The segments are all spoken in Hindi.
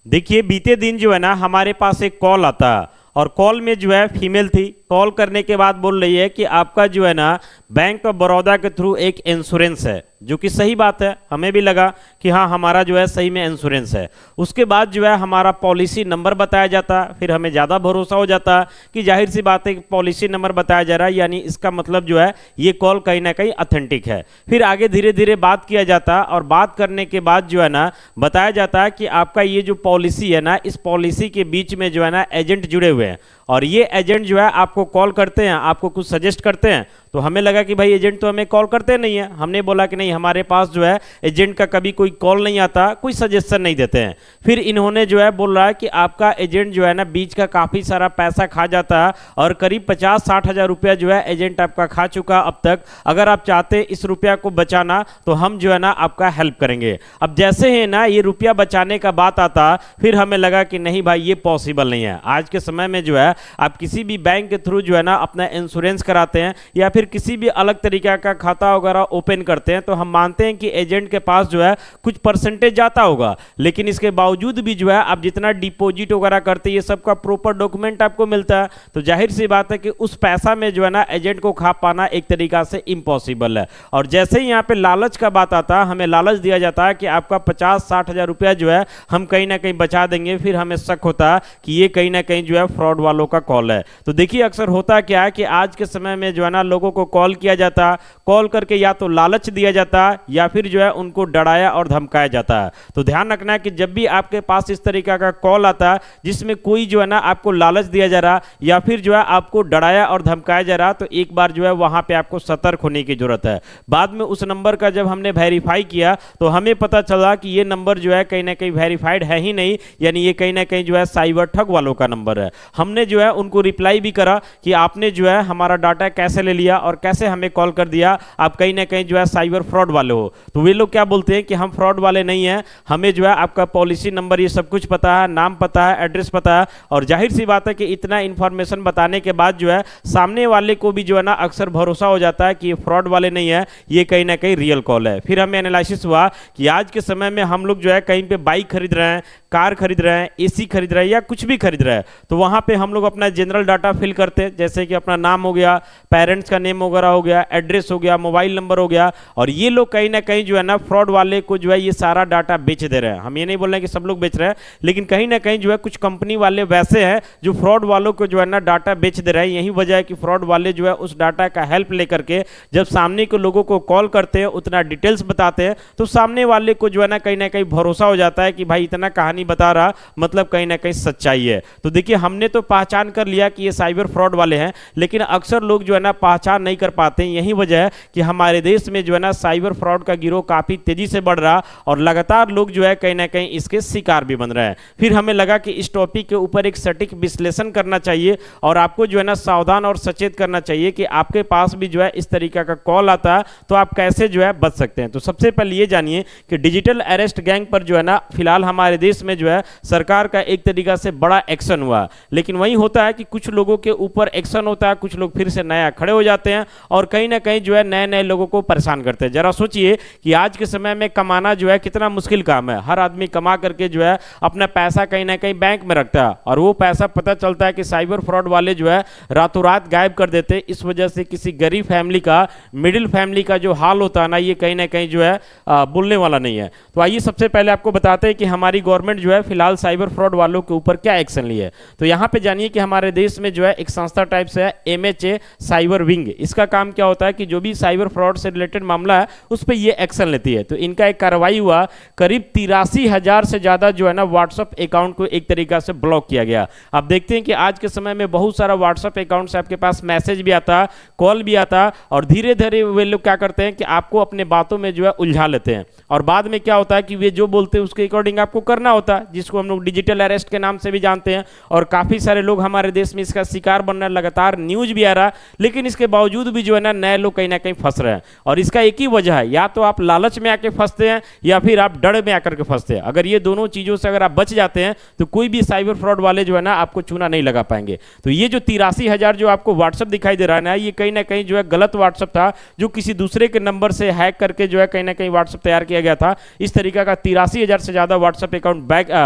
देखिए बीते दिन जो है ना हमारे पास एक कॉल आता और कॉल में जो है फीमेल थी। कॉल करने के बाद बोल रही है कि आपका जो है ना बैंक ऑफ बड़ौदा के थ्रू एक इंश्योरेंस है, जो कि सही बात है। हमें भी लगा कि हाँ हमारा जो है सही में इंश्योरेंस है। उसके बाद जो है हमारा पॉलिसी नंबर बताया जाता, फिर हमें ज़्यादा भरोसा हो जाता कि जाहिर सी बात है कि पॉलिसी नंबर बताया जा रहा है, यानी इसका मतलब जो है ये कॉल कहीं ना कहीं ऑथेंटिक है। फिर आगे धीरे धीरे बात किया जाता और बात करने के बाद जो है ना बताया जाता है कि आपका ये जो पॉलिसी है ना, इस पॉलिसी के बीच में जो है ना एजेंट जुड़े हुए हैं और ये एजेंट जो है आपको कॉल करते हैं, आपको कुछ सजेस्ट करते हैं। तो हमें लगा कि भाई एजेंट तो हमें कॉल करते नहीं है। हमने बोला कि नहीं, हमारे पास जो है एजेंट का कभी कोई कॉल नहीं आता, कोई सजेशन नहीं देते हैं। फिर इन्होंने जो है बोल रहा है कि आपका एजेंट जो है ना बीच का काफ़ी सारा पैसा खा जाता है और करीब 50-60 हज़ार रुपया जो है एजेंट आपका खा चुका अब तक। अगर आप चाहते इस रुपया को बचाना तो हम जो है ना आपका हेल्प करेंगे। अब जैसे ही ना ये रुपया बचाने का बात आता, फिर हमें लगा कि नहीं भाई ये पॉसिबल नहीं है। आज के समय में जो है आप किसी भी बैंक के थ्रू जो है ना अपना इंश्योरेंस कराते हैं या फिर किसी भी अलग तरीके का खाता वगैरह ओपन करते हैं, तो हम मानते हैं कि एजेंट के पास जो है कुछ परसेंटेज जाता होगा, लेकिन इसके बावजूद भी जो है आप जितना डिपॉजिट वगैरह करते हैं ये सबका प्रॉपर डॉक्यूमेंट आपको मिलता है। तो जाहिर सी बात है कि उस पैसा में जो है ना एजेंट को खा पाना एक तरीका से इम्पॉसिबल है। और जैसे ही यहाँ पे लालच का बात आता, हमें लालच दिया जाता है कि आपका 50-60 हज़ार रुपया जो है हम कहीं ना कहीं बचा देंगे। फिर हमें शक होता है कि ये कहीं ना कहीं जो है फ्रॉड वालों का कॉल है। तो देखिए अक्सर होता क्या है कि आज के समय में जो है ना लोगों को कॉल किया जाता, कॉल करके या तो लालच दिया जाता या फिर जो है उनको डराया और धमकाया जाता है। तो ध्यान रखना है कि जब भी आपके पास इस तरीका का कॉल आता जिसमें कोई जो है ना आपको लालच दिया जा रहा या फिर जो है आपको डराया और धमकाया जा रहा, तो एक बार जो है वहां पे आपको सतर्क होने की जरूरत है। बाद में उस नंबर का जब हमने वेरीफाई किया तो हमें पता चला कि ये नंबर जो है कहीं ना कहीं वेरीफाइड है ही नहीं, यानी ये कहीं ना कहीं जो है साइबर ठग वालों का नंबर है। हमने जो है उनको रिप्लाई भी करा कि आपने जो है हमारा डाटा कैसे ले लिया और कैसे हमें कॉल कर दिया, आप कहीं ना कहीं जो है साइबर फ्रॉड वाले हो। तो वे लोग क्या बोलते हैं कि हम फ्रॉड वाले नहीं हैं, हमें जो है आपका पॉलिसी नंबर ये सब कुछ पता है, नाम पता है, एड्रेस पता है। और जाहिर सी बात है कि इतना इंफॉर्मेशन बताने के बाद जो है सामने वाले को भी जो है ना अक्सर भरोसा हो जाता है कि ये फ्रॉड वाले नहीं है, ये कहीं ना कहीं रियल कॉल है। फिर हमें एनालिसिस हुआ कि आज के समय में हम लोग जो है कहीं पे बाइक खरीद रहे हैं, कार खरीद रहे हैं, एसी खरीद रहे हैं या कुछ भी खरीद रहे हैं, तो वहां पे हम लोग अपना जनरल डाटा फिल करते हैं, जैसे कि अपना नाम हो गया, पेरेंट्स का नेम वगैरह हो गया, एड्रेस हो गया, मोबाइल नंबर हो गया। और ये लोग कहीं ना कहीं जो है ना फ्रॉड वाले को जो है ये सारा डाटा बेच दे रहे हैं। हम ये नहीं बोल रहे हैं कि सब लोग बेच रहे हैं, लेकिन कहीं ना कहीं जो है कुछ कंपनी वाले वैसे हैं जो फ्रॉड वालों को जो है ना डाटा बेच दे रहे हैं। यही वजह है कि फ्रॉड वाले जो है उस डाटा का हेल्प लेकर के जब सामने के लोगों को कॉल करते हैं, उतना डिटेल्स बताते हैं, तो सामने वाले को जो है ना कहीं भरोसा हो जाता है कि भाई इतना कहानी बता रहा, मतलब कहीं ना कहीं सच्चाई है। तो देखिए हमने तो पहचान कर लिया कि ये साइबर फ्रॉड वाले हैं, लेकिन अक्सर लोग जो है ना पहचान नहीं कर पाते। यही वजह है कि हमारे देश में जो है ना साइबर फ्रॉड का गिरोह काफी तेजी से बढ़ रहा और लगातार लोग जो है कहीं ना कहीं इसके शिकार भी बन रहे हैं। फिर हमें लगा कि इस टॉपिक के ऊपर एक सटीक विश्लेषण करना चाहिए और आपको जो है ना सावधान और सचेत करना चाहिए कि आपके पास भी जो है इस तरीका का कॉल आता है तो आप कैसे जो है बच सकते हैं। तो सबसे पहले ये जानिए कि डिजिटल अरेस्ट गैंग पर जो है ना फिलहाल हमारे देश में जो है सरकार का एक तरीका से बड़ा एक्शन हुआ, लेकिन वही होता है कि कुछ लोगों के ऊपर एक्शन होता है, कुछ लोग फिर से नया खड़े हो जाते हैं और कहीं ना कहीं जो है नए नए लोगों को परेशान करते हैं। जरा सोचिए कि आज के समय में कमाना जो है कितना मुश्किल काम है। हर आदमी कमा करके जो है अपना पैसा कहीं ना कहीं बैंक में रखता है और वो पैसा पता चलता है कि साइबर फ्रॉड वाले जो है रातों रात गायब कर देते हैं। इस वजह से किसी गरीब फैमिली का, मिडिल फैमिली का जो हाल होता है ना, ये कहीं ना कहीं जो है बोलने वाला नहीं है। तो आइए सबसे पहले आपको बताते हैं कि हमारी गवर्नमेंट जो है फिलहाल साइबर फ्रॉड वालों के ऊपर क्या एक्शन ली है। तो यहाँ पे जानिए कि हमारे देश में जो है एक संस्था टाइप से है MHA साइबर विंग। इसका काम क्या होता है कि जो भी साइबर फ्रॉड से रिलेटेड मामला है उस पर ये एक्शन लेती है। तो इनका एक कार्रवाई हुआ, करीब 83,000 से ज्यादा जो है ना व्हाट्सएप अकाउंट को एक तरीका से ब्लॉक किया गया। आप देखते हैं कि आज के समय में बहुत सारा व्हाट्सएप अकाउंट से आपके पास मैसेज भी आता, कॉल भी आता और धीरे धीरे वे लोग क्या करते हैं कि आपको अपने बातों में जो है उलझा लेते हैं और बाद में क्या होता है कि वे जो बोलते हैं उसके अकॉर्डिंग आपको करना होता है, जिसको हम लोग डिजिटल अरेस्ट के नाम से भी जानते हैं। और काफी सारे लोग हमारे देश में इसका शिकार बन रहे हैं, लगातार न्यूज भी आ रहा, लेकिन इसके बावजूद भी जो है ना लोग कहीं ना कहीं फंस रहे हैं। और इसका एक ही वजह है, या तो आप लालच में आके फंसते हैं या फिर आप डर में आकर के फंसते हैं। अगर ये दोनों चीज़ों से अगर आप बच जाते हैं तो कोई भी साइबर फ्रॉड वाले जो है ना आपको चूना नहीं लगा पाएंगे। तो ये जो 83,000 जो आपको व्हाट्सएप दिखाई दे रहा है ना, ये कहीं ना कहीं जो है गलत व्हाट्सएप था, जो किसी दूसरे के नंबर से हैक करके जो है कहीं ना कहीं व्हाट्सएप तैयार किया गया था। इस तरीके का 83,000 से ज़्यादा व्हाट्सएप अकाउंट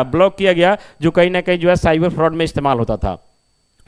ब्लॉक किया गया, जो कहीं ना कहीं जो है साइबर फ्रॉड में इस्तेमाल होता था।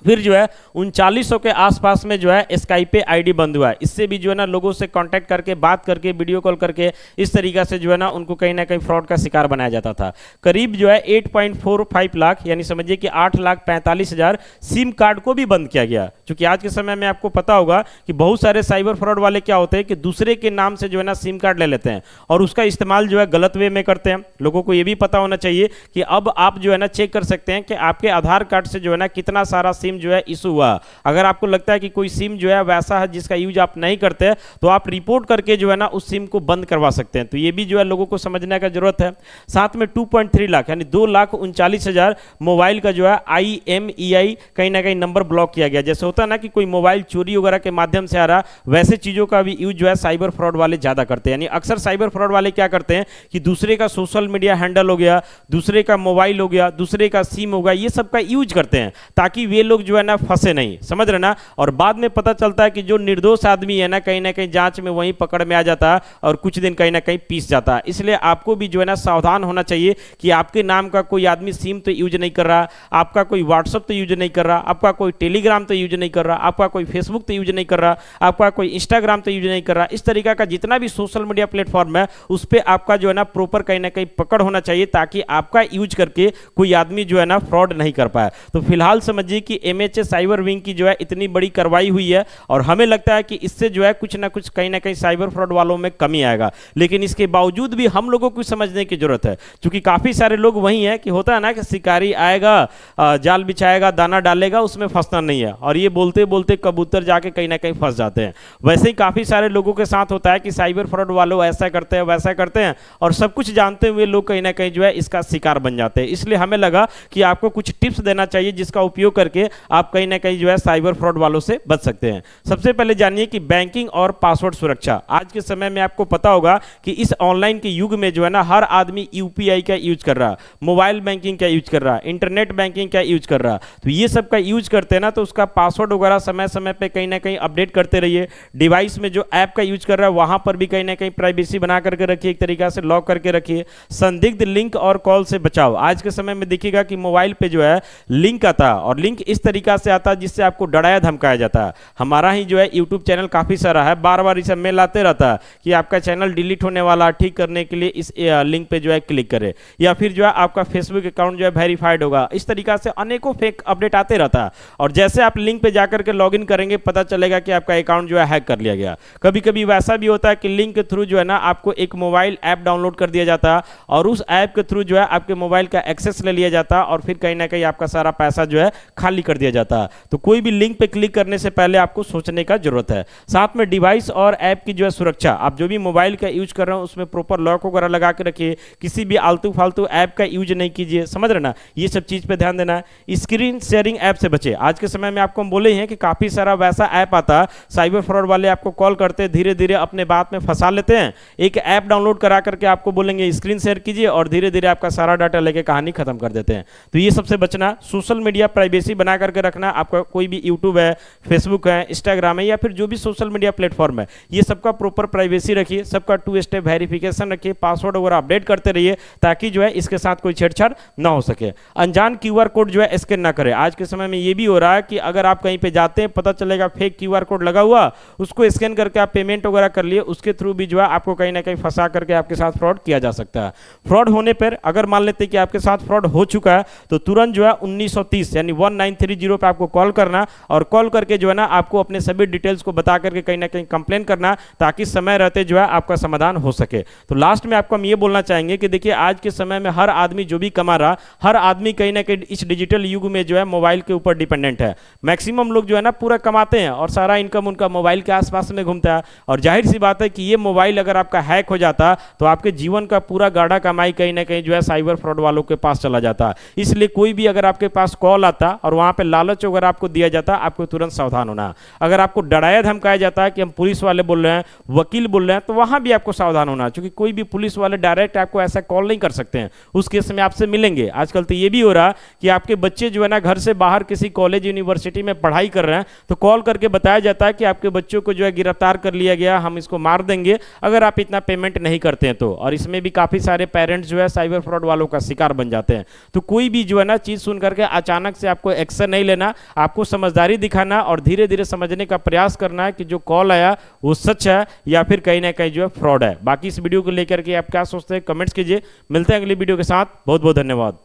फिर जो है 3900 के आसपास में जो है स्काइप पे आईडी बंद हुआ है। इससे भी जो है ना लोगों से कांटेक्ट करके, बात करके, वीडियो कॉल करके इस तरीका से जो है ना उनको कहीं ना कहीं फ्रॉड का शिकार बनाया जाता था। करीब जो है 8.45 लाख, यानी समझिए कि 8,45,000 सिम कार्ड को भी बंद किया गया। क्योंकि आज के समय में आपको पता होगा कि बहुत सारे साइबर फ्रॉड वाले क्या होते हैं कि दूसरे के नाम से जो है ना सिम कार्ड ले लेते हैं और उसका इस्तेमाल जो है गलत वे में करते हैं। लोगों को ये भी पता होना चाहिए कि अब आप जो है ना चेक कर सकते हैं कि आपके आधार कार्ड से जो है ना कितना सारा सिम जो है इशू हुआ। अगर आपको लगता है कि कोई सिम जो है वैसा है जिसका यूज आप नहीं करते, तो आप रिपोर्ट करके जो है ना उस सिम को बंद करवा सकते हैं। तो ये भी जो है लोगों को समझने का जरूरत है। साथ में 2.3 लाख यानी 2,39,000 मोबाइल का जो है IMEI कहीं ना कहीं नंबर ब्लॉक किया गया। जैसे होता है ना कि कोई मोबाइल चोरी वगैरह के माध्यम से आ रहा, वैसे चीजों का भी यूज जो है साइबर फ्रॉड वाले ज्यादा करते हैं। यानी अक्सर साइबर फ्रॉड वाले क्या करते हैं कि दूसरे का सोशल मीडिया हैंडल हो गया, दूसरे का मोबाइल हो गया, दूसरे का सिम हो गया, ये सब का यूज करते हैं ताकि वे लोग जो है ना फंसे नहीं, समझ रहे ना। और बाद में पता चलता है कि जो निर्दोष आदमी है ना कहीं जांच में वहीं पकड़ में आ जाता है और कुछ दिन कहीं ना कहीं पीस जाता है। इसलिए आपको भी जो है ना सावधान होना चाहिए कि आपके नाम का कोई आदमी सिम तो यूज नहीं कर रहा, आपका कोई व्हाट्सअप तो यूज नहीं कर रहा, आपका कोई टेलीग्राम तो यूज नहीं कर रहा, आपका कोई फेसबुक तो यूज नहीं कर रहा, आपका कोई इंस्टाग्राम तो यूज नहीं कर रहा। इस तरीका का जितना भी सोशल मीडिया प्लेटफॉर्म है उस पर आपका जो है ना प्रॉपर कहीं ना कहीं पकड़ होना चाहिए ताकि आपका यूज करके कोई आदमी जो है ना फ्रॉड नहीं कर पाए। तो फिलहाल समझिए कि MHA साइबर विंग की जो है इतनी बड़ी कार्रवाई हुई है और हमें लगता है कि इससे जो है कुछ ना कुछ कहीं ना कहीं साइबर फ्रॉड वालों में कमी आएगा। लेकिन इसके बावजूद भी हम लोगों को समझने की जरूरत है, क्योंकि काफी सारे लोग वही हैं कि होता है ना कि शिकारी आएगा, जाल बिछाएगा, दाना डालेगा, उसमें फंसना नहीं है, और ये बोलते बोलते कबूतर जाके कहीं ना कहीं फंस जाते हैं। वैसे ही काफी सारे लोगों के साथ होता है कि साइबर फ्रॉड वालों ऐसा करते हैं, वैसा करते हैं, और सब कुछ जानते हुए लोग कहीं ना कहीं जो है इसका शिकार बन जाते हैं। इसलिए हमें लगा कि आपको कुछ टिप्स देना चाहिए जिसका उपयोग करके आप कहीं ना कहीं जो है साइबर फ्रॉड वालों से बच सकते हैं। सबसे पहले जानिए कि बैंकिंग और पासवर्ड सुरक्षा। आज के समय में आपको पता होगा कि इस ऑनलाइन के युग में जो है ना हर आदमी UPI का यूज कर रहा, मोबाइल बैंकिंग का यूज कर रहा, इंटरनेट बैंकिंग का यूज कर रहा। तो ये सब का यूज करते हैं ना, तो उसका पासवर्ड वगैरह समय समय पे कहीं ना कहीं अपडेट करते रहिए। डिवाइस में जो ऐप का यूज कर रहा है वहां पर भी कहीं ना कहीं प्राइवेसी बना करके रखिए, एक तरीका से लॉक करके रखिए। संदिग्ध लिंक और कॉल से बचाओ। आज के समय में देखिएगा कि मोबाइल पे जो है लिंक आता है, और लिंक इस तरीका से आता है जिससे आपको डराया धमकाया जाता है। हमारा ही जो है यूट्यूब चैनल काफी सारा है, बार बार इसे मेल आते रहता है कि आपका चैनल डिलीट होने वाला, ठीक करने के लिए इस लिंक पे जो है क्लिक करें, या फिर जो है आपका फेसबुक अकाउंट जो है वेरीफाइड होगा। इस तरीका से अनेकों फेक अपडेट आते रहता है, और जैसे आप लिंक पे जाकर के लॉगिन करेंगे पता चलेगा कि आपका अकाउंट जो है हैक कर लिया गया। कभी कभी वैसा भी होता है कि लिंक के थ्रू जो है ना आपको एक मोबाइल ऐप डाउनलोड कर दिया जाता है, और उस ऐप के थ्रू जो है आपके मोबाइल का एक्सेस ले लिया जाता है, और फिर कहीं ना कहीं आपका सारा पैसा जो है खाली कर दिया जाता है। तो कोई भी लिंक पे क्लिक करने से पहले आपको सोचने का जरूरत है। साथ में डिवाइस और ऐप की जो है सुरक्षा। आप जो भी मोबाइल का यूज कर रहे हो उसमें प्रॉपर लॉक वगैरह लगा के रखिए, किसी भी आलतू फालतू ऐप का यूज नहीं कीजिए, समझ रहे ना। ये सब चीज पे ध्यान देना है। स्क्रीन शेयरिंग ऐप से बचे। आज के समय में आपको हम बोले हैं कि काफी सारा वैसा ऐप आता है, साइबर फ्रॉड वाले आपको कॉल करते धीरे धीरे अपने बात में फंसा लेते हैं। एक ऐप डाउनलोड करा करके आपको बोलेंगे स्क्रीन शेयर कीजिए, और धीरे धीरे आपका सारा डाटा लेके कहानी खत्म कर देते हैं। तो ये सबसे बचना। सोशल मीडिया प्राइवेसी बना करके रखना। आपका कोई भी यूट्यूब है, फेसबुक है, इंस्टाग्राम है, या फिर जो भी सोशल मीडिया प्लेटफॉर्म है, ये सबका प्रॉपर प्राइवेसी रखिए, सबका 2 स्टेप वेरिफिकेशन रखिए, पासवर्ड वगैरह अपडेट करते रहिए ताकि जो है इसके साथ कोई छेड़छाड़ ना हो सके। अनजान QR कोड जो है स्कैन ना करें। आज के समय में ये भी हो रहा है कि अगर आप कहीं पे जाते हैं, पता चलेगा फेक QR कोड लगा हुआ, उसको स्कैन करके आप पेमेंट वगैरह कर लिए, उसके थ्रू भी जो है आपको कहीं ना कहीं फंसा करके आपके साथ फ्रॉड किया जा सकता है। फ्रॉड होने पर अगर मान लेते कि आपके साथ फ्रॉड हो चुका है तो तुरंत जो है 1930 यानी 1930 पे आपको कॉल करना, और कॉल करके जो है ना आपको अपने सभी डिटेल्स को बता करके कहीं ना कहीं कंप्लेन करना, ताकि समय रहते जो है आपका समाधान हो सके। तो लास्ट में आपको हम ये बोलना चाहेंगे कि देखिए आज के समय में हर आदमी जो भी कमा रहा, हर आदमी कहीं ना कहीं इस डिजिटल युग में जो है मोबाइल के ऊपर डिपेंडेंट है। मैक्सिमम लोग जो है ना पूरा कमाते हैं और सारा इनकम उनका मोबाइल के आसपास में घूमता है, और जाहिर सी बात है कि ये मोबाइल अगर आपका हैक हो जाता तो आपके जीवन का पूरा गाढ़ा कमाई कहीं ना कहीं जो है साइबर फ्रॉड वालों के पास चला जाता। इसलिए कोई भी अगर आपके पास कॉल आता और वहां पे लालच अगर आपको दिया जाता है, आपको तुरंत सावधान होना। अगर आपको डराया धमकाया जाता है कि हम पुलिस वाले बोल रहे हैं, वकील बोल रहे हैं, तो वहां भी आपको सावधान होना, क्योंकि कोई भी पुलिस वाले डायरेक्ट आपको ऐसा कॉल नहीं कर सकते हैं, उस केस में आपसे मिलेंगे। आजकल तो ये भी हो रहा कि आपके बच्चे जो है ना घर से बाहर किसी कॉलेज यूनिवर्सिटी में पढ़ाई कर रहे हैं, तो कॉल करके बताया जाता है कि आपके बच्चों को जो है गिरफ्तार कर लिया गया, हम इसको मार देंगे अगर आप इतना पेमेंट नहीं करते हैं तो। और इसमें भी काफी सारे पेरेंट्स जो है साइबर फ्रॉड वालों का शिकार बन जाते हैं। तो कोई भी जो है ना चीज सुन करके अचानक से आपको एक्शन नहीं लेना, आपको समझदारी दिखाना और धीरे धीरे समझने का प्रयास करना है कि जो कॉल आया वो सच है या फिर कहीं ना कहीं जो है फ्रॉड है। बाकी इस वीडियो को लेकर के आप क्या सोचते हैं, कमेंट्स कीजिए। मिलते हैं अगली वीडियो के साथ। बहुत बहुत धन्यवाद।